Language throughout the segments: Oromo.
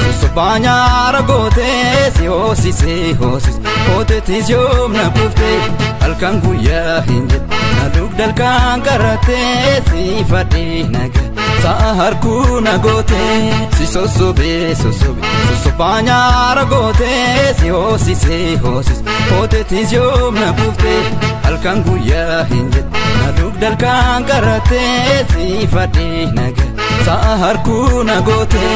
sosobanya ragote si hosis kote tisyom na kufte alkan guya hinjet naduk dalkan karate si fadi naga sahar ku nagote si sosobanya ragote si hosis kote tisyom na kufte alkan guya hinjet naduk dalkan karate si fadi naga sahar ku nagote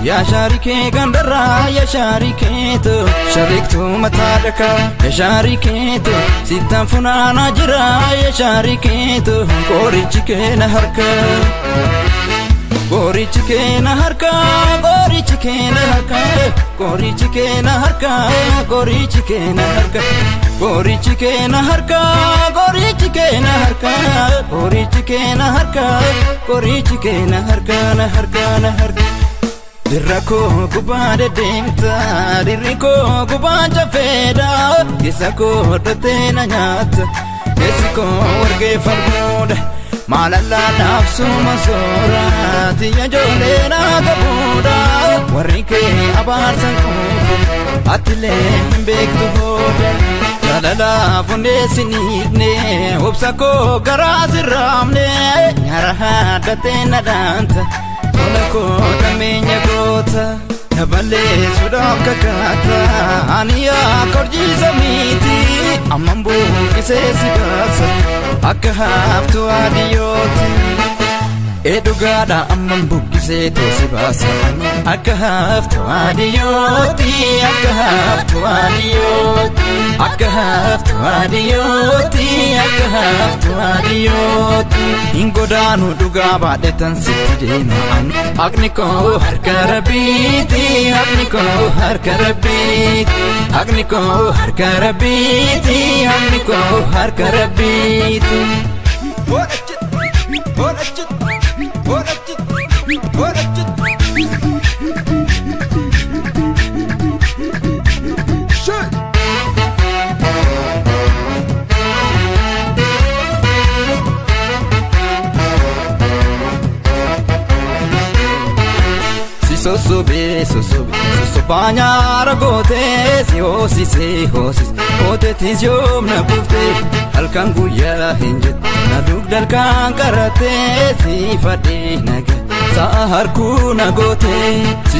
ya sharike gandara ya shariketo shariktu matadaka ya shariketo sitan funana jira ya shariketo korichike na harka korichike na harka korichike na harka korichike na harka korichike na harka korichike na harka korichike na harka korichike na harka korichike na harka na harka na harka dirako kubade demta diriko kubanja feda kisako dotena nyata kesiko warge farmoda malala nafsu masora tiya jole na gabuda warike abarsan ko atle mbektu hoda jalala funde sinidne hopsako garazramne nyaraha datena danta onako tamenya gota nabale sudam kakata aniya korji zamiti amambu kise sibasa akahaftu adiyoti edugada amambu kise to sibasa akahaftu adiyoti akahaftu adiyoti akahaftu adiyoti akahaftu adiyoti ingodanu duga badetan sitidema an agniko harkarabiti agniko harkarabiti agniko harkarabiti agniko harkarabiti sosobanya ragote si hosis kote tisyom na kufte alkan guya hinjet naduk dalkan karate si fadi naga sahar ku nagote si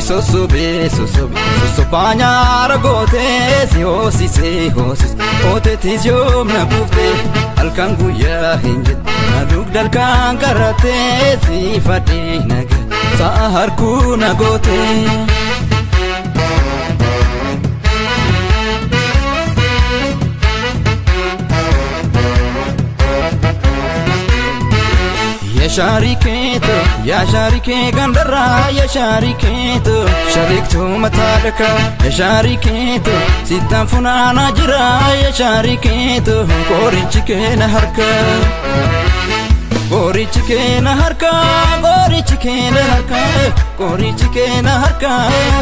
sosobanya ragote si hosis kote tisyom na kufte alkan guya hinjet naduk dalkan karate si fadi naga sahar ku nagote ya sharike gandara ya shariketo shariktu matadaka ya shariketo sitan funana jira ya shariketo korichike na harka korichike na harka korichike na harka korichike na harka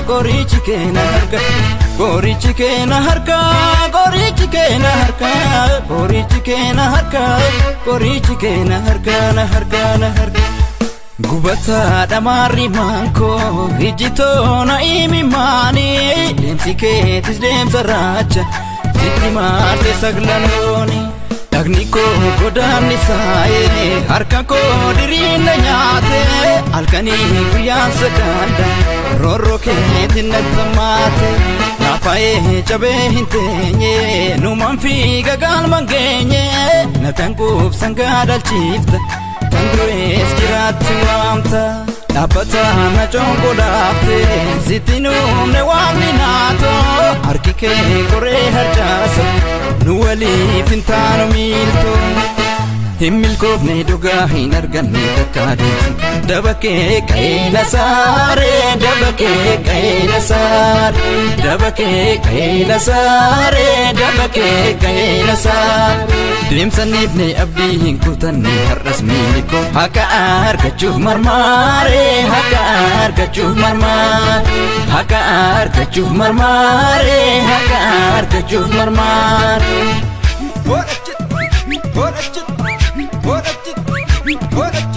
korichike na harka korichike na harka korichike na harka korichike na harka korichike na harka na harka na harka gubata damari manko hijito na imimani demsike tisdem saracha sitimarte saglanoni Agniko godam nisaye harka ko dirina nyate alkani kuyan sakanda roro ke tinnatamate nafaye chabe hintenye numan fi gagal mangenye natanku sangadal chifta tandres kiratu amta napata na chongo dafte zitinum ne wagni nato arkike kore harjasa nuwali fintano milto himmil kofne duga hinarganne takadin dabake kaina sare dabake kaina sare dabake kaina sare dabake kaina sare dimsanif ne abdi hinkutan ne harras miliko haka argachuf marmare haka argachuuf marmaar haqa argachuuf marmaar haqa argachuuf marmaar Hold up,